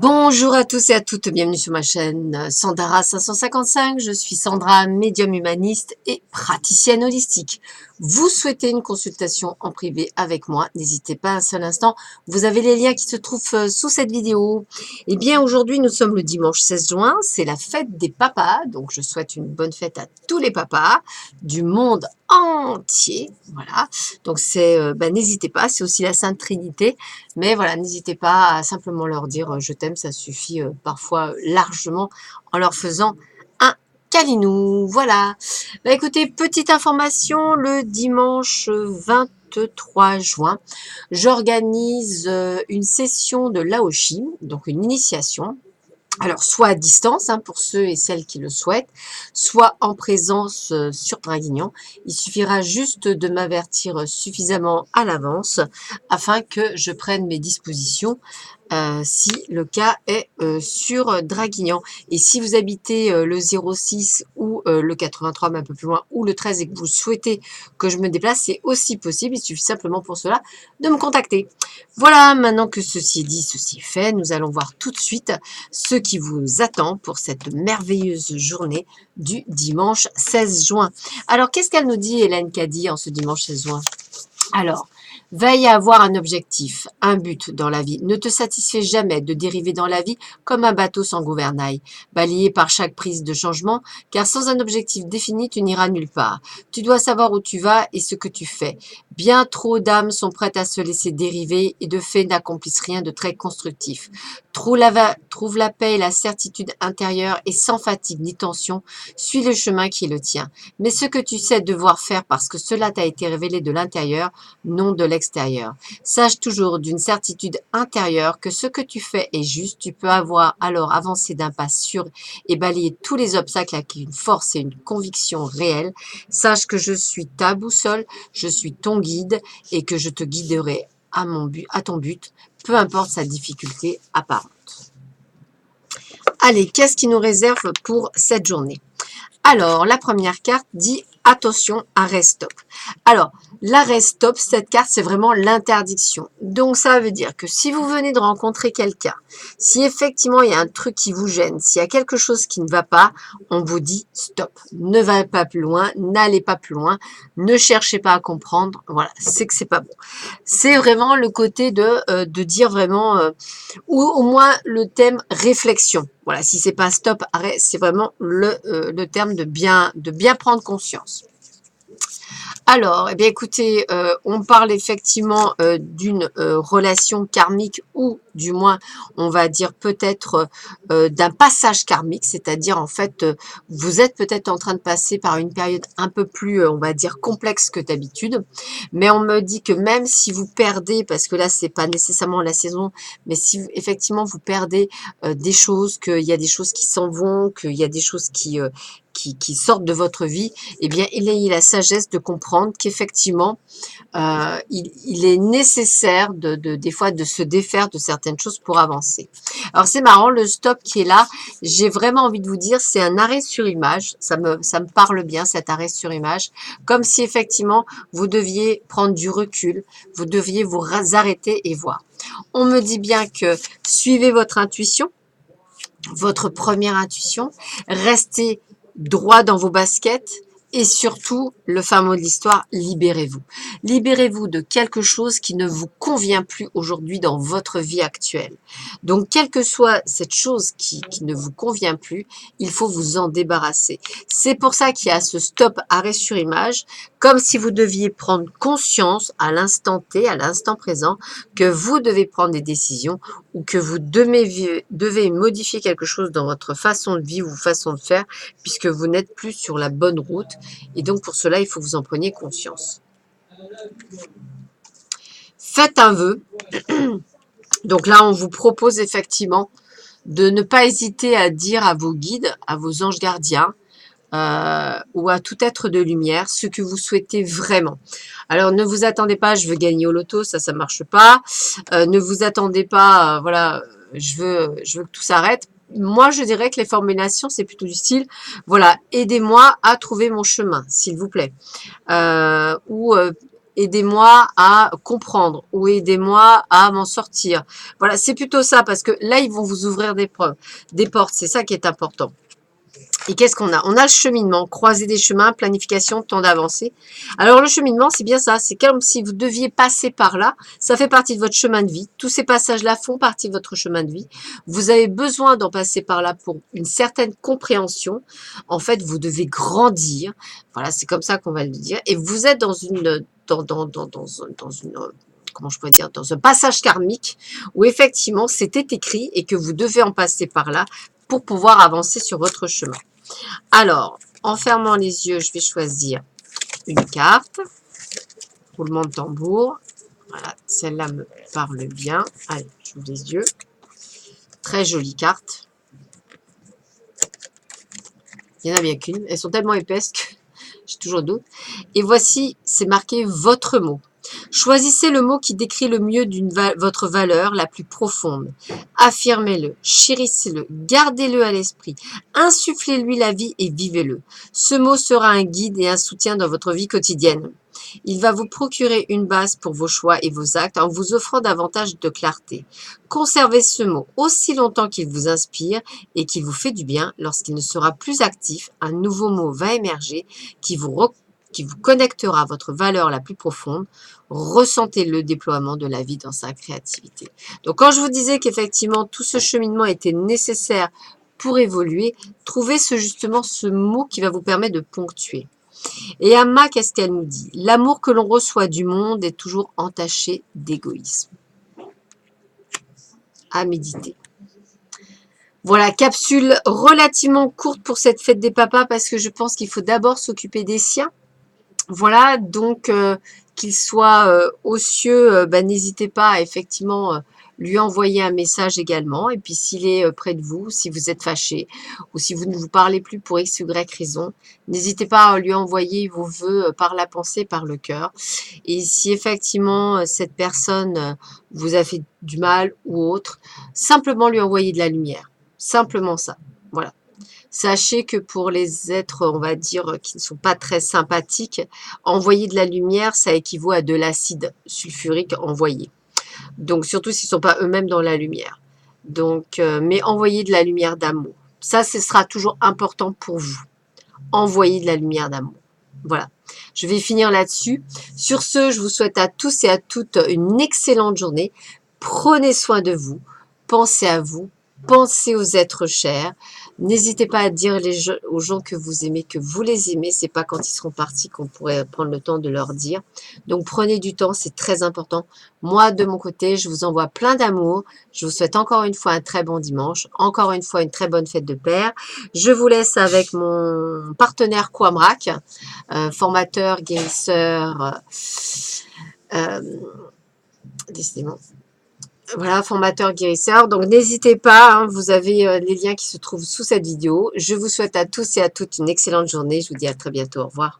Bonjour à tous et à toutes, bienvenue sur ma chaîne Sandara 555. Je suis Sandra, médium humaniste et praticienne holistique. Vous souhaitez une consultation en privé avec moi, n'hésitez pas un seul instant. Vous avez les liens qui se trouvent sous cette vidéo. Eh bien, aujourd'hui, nous sommes le dimanche 16 juin, c'est la fête des papas. Donc, je souhaite une bonne fête à tous les papas du monde entier. Voilà. Donc, n'hésitez pas, c'est aussi la Sainte Trinité. Mais voilà, n'hésitez pas à simplement leur dire je t'aime, ça suffit parfois largement en leur faisant un câlinou. Voilà. Bah, écoutez, petite information, le dimanche 23 juin, j'organise une session de Laoshi, donc une initiation. Alors, soit à distance, pour ceux et celles qui le souhaitent, soit en présence sur Draguignan. Il suffira juste de m'avertir suffisamment à l'avance afin que je prenne mes dispositions si le cas est sur Draguignan. Et si vous habitez le 06 ou le 83, mais un peu plus loin, ou le 13 et que vous souhaitez que je me déplace, c'est aussi possible. Il suffit simplement pour cela de me contacter. Voilà, maintenant que ceci est dit, ceci est fait, nous allons voir tout de suite ce qui vous attend pour cette merveilleuse journée du dimanche 16 juin. Alors, qu'est-ce qu'elle nous dit, Hélène Caddy, en ce dimanche 16 juin? Alors, veille à avoir un objectif, un but dans la vie. Ne te satisfais jamais de dériver dans la vie comme un bateau sans gouvernail, balayé par chaque prise de changement, car sans un objectif défini, tu n'iras nulle part. Tu dois savoir où tu vas et ce que tu fais. Bien trop d'âmes sont prêtes à se laisser dériver et de fait n'accomplissent rien de très constructif. Trouve la paix et la certitude intérieure et sans fatigue ni tension, suis le chemin qui est le tien. Mais ce que tu sais devoir faire parce que cela t'a été révélé de l'intérieur, non de l'extérieur. Sache toujours d'une certitude intérieure que ce que tu fais est juste, tu peux avoir alors avancé d'un pas sûr et balayer tous les obstacles avec une force et une conviction réelle. Sache que je suis ta boussole, je suis ton guide et que je te guiderai à ton but, peu importe sa difficulté apparente. Allez, qu'est-ce qui nous réserve pour cette journée? Alors, la première carte dit attention, arrêt stop. Alors, l'arrêt stop, cette carte, c'est vraiment l'interdiction. Donc, ça veut dire que si vous venez de rencontrer quelqu'un, si effectivement il y a un truc qui vous gêne, s'il y a quelque chose qui ne va pas, on vous dit stop. Ne va pas plus loin, n'allez pas plus loin, ne cherchez pas à comprendre. Voilà, c'est que c'est pas bon. C'est vraiment le côté de dire vraiment, ou au moins le thème réflexion. Voilà, si c'est pas stop, arrêt, c'est vraiment le terme de bien prendre conscience. Alors, eh bien, écoutez, on parle effectivement d'une relation karmique ou du moins, on va dire peut-être d'un passage karmique, c'est-à-dire en fait, vous êtes peut-être en train de passer par une période un peu plus, on va dire, complexe que d'habitude, mais on me dit que même si vous perdez, parce que là, c'est pas nécessairement la saison, mais si effectivement vous perdez des choses, qu'il y a des choses qui s'en vont, qu'il y a des choses qui sortent de votre vie, eh bien, il a la sagesse de comprendre qu'effectivement, il est nécessaire des fois de se défaire de certaines choses pour avancer. Alors, c'est marrant, le stop qui est là, j'ai vraiment envie de vous dire, c'est un arrêt sur image. Ça me parle bien, cet arrêt sur image. Comme si effectivement, vous deviez prendre du recul, vous deviez vous arrêter et voir. On me dit bien que suivez votre intuition, votre première intuition, restez droit dans vos baskets et surtout, le fin mot de l'histoire, libérez-vous. Libérez-vous de quelque chose qui ne vous convient plus aujourd'hui dans votre vie actuelle. Donc, quelle que soit cette chose qui ne vous convient plus, il faut vous en débarrasser. C'est pour ça qu'il y a ce stop arrêt sur image, comme si vous deviez prendre conscience à l'instant T, à l'instant présent, que vous devez prendre des décisions ou que vous devez modifier quelque chose dans votre façon de vivre ou façon de faire, puisque vous n'êtes plus sur la bonne route. Et donc, pour cela, il faut que vous en preniez conscience. Faites un vœu. Donc là, on vous propose effectivement de ne pas hésiter à dire à vos guides, à vos anges gardiens, ou à tout être de lumière, ce que vous souhaitez vraiment. Alors, ne vous attendez pas, je veux gagner au loto, ça marche pas. Ne vous attendez pas, voilà, je veux que tout s'arrête. Moi, je dirais que les formulations, c'est plutôt du style, voilà, aidez-moi à trouver mon chemin, s'il vous plaît. Ou aidez-moi à comprendre ou aidez-moi à m'en sortir. Voilà, c'est plutôt ça parce que là, ils vont vous ouvrir des portes. C'est ça qui est important. Et qu'est-ce qu'on a? On a le cheminement, croiser des chemins, planification, temps d'avancée. Alors le cheminement, c'est bien ça, c'est comme si vous deviez passer par là, ça fait partie de votre chemin de vie, tous ces passages-là font partie de votre chemin de vie. Vous avez besoin d'en passer par là pour une certaine compréhension. En fait, vous devez grandir, voilà, c'est comme ça qu'on va le dire, et vous êtes dans une, dans une comment je pourrais dire, dans un passage karmique où effectivement c'était écrit et que vous devez en passer par là pour pouvoir avancer sur votre chemin. Alors, en fermant les yeux, je vais choisir une carte. Roulement de tambour. Voilà, celle-là me parle bien. Allez, j'ouvre les yeux. Très jolie carte. Il n'y en a bien qu'une. Elles sont tellement épaisses que j'ai toujours doute. Et voici, c'est marqué votre mot. Choisissez le mot qui décrit le mieux votre valeur la plus profonde. Affirmez-le, chérissez-le, gardez-le à l'esprit, insufflez-lui la vie et vivez-le. Ce mot sera un guide et un soutien dans votre vie quotidienne. Il va vous procurer une base pour vos choix et vos actes en vous offrant davantage de clarté. Conservez ce mot aussi longtemps qu'il vous inspire et qu'il vous fait du bien. Lorsqu'il ne sera plus actif, un nouveau mot va émerger qui vous connectera à votre valeur la plus profonde. Ressentez le déploiement de la vie dans sa créativité. Donc quand je vous disais qu'effectivement tout ce cheminement était nécessaire pour évoluer, trouvez justement ce mot qui va vous permettre de ponctuer. Et Amma, qu'est-ce qu'elle nous dit? L'amour que l'on reçoit du monde est toujours entaché d'égoïsme. À méditer. Voilà, capsule relativement courte pour cette fête des papas parce que je pense qu'il faut d'abord s'occuper des siens. Voilà, donc qu'il soit aux cieux, n'hésitez pas à effectivement lui envoyer un message également. Et puis s'il est près de vous, si vous êtes fâché ou si vous ne vous parlez plus pour X, Y raison, n'hésitez pas à lui envoyer vos vœux par la pensée, par le cœur. Et si effectivement cette personne vous a fait du mal ou autre, simplement lui envoyer de la lumière. Simplement ça. Voilà. Sachez que pour les êtres, on va dire, qui ne sont pas très sympathiques, envoyer de la lumière, ça équivaut à de l'acide sulfurique envoyé. Donc, surtout s'ils ne sont pas eux-mêmes dans la lumière. Donc, mais envoyer de la lumière d'amour. Ça, ce sera toujours important pour vous. Envoyer de la lumière d'amour. Voilà. Je vais finir là-dessus. Sur ce, je vous souhaite à tous et à toutes une excellente journée. Prenez soin de vous. Pensez à vous. Pensez aux êtres chers. N'hésitez pas à dire aux gens que vous aimez, que vous les aimez. C'est pas quand ils seront partis qu'on pourrait prendre le temps de leur dire. Donc prenez du temps, c'est très important. Moi, de mon côté, je vous envoie plein d'amour. Je vous souhaite encore une fois un très bon dimanche. Encore une fois, une très bonne fête de Père. Je vous laisse avec mon partenaire Quamrak, formateur, guérisseur, décidément. Voilà, formateur guérisseur. Donc, n'hésitez pas, hein, vous avez les liens qui se trouvent sous cette vidéo. Je vous souhaite à tous et à toutes une excellente journée. Je vous dis à très bientôt. Au revoir.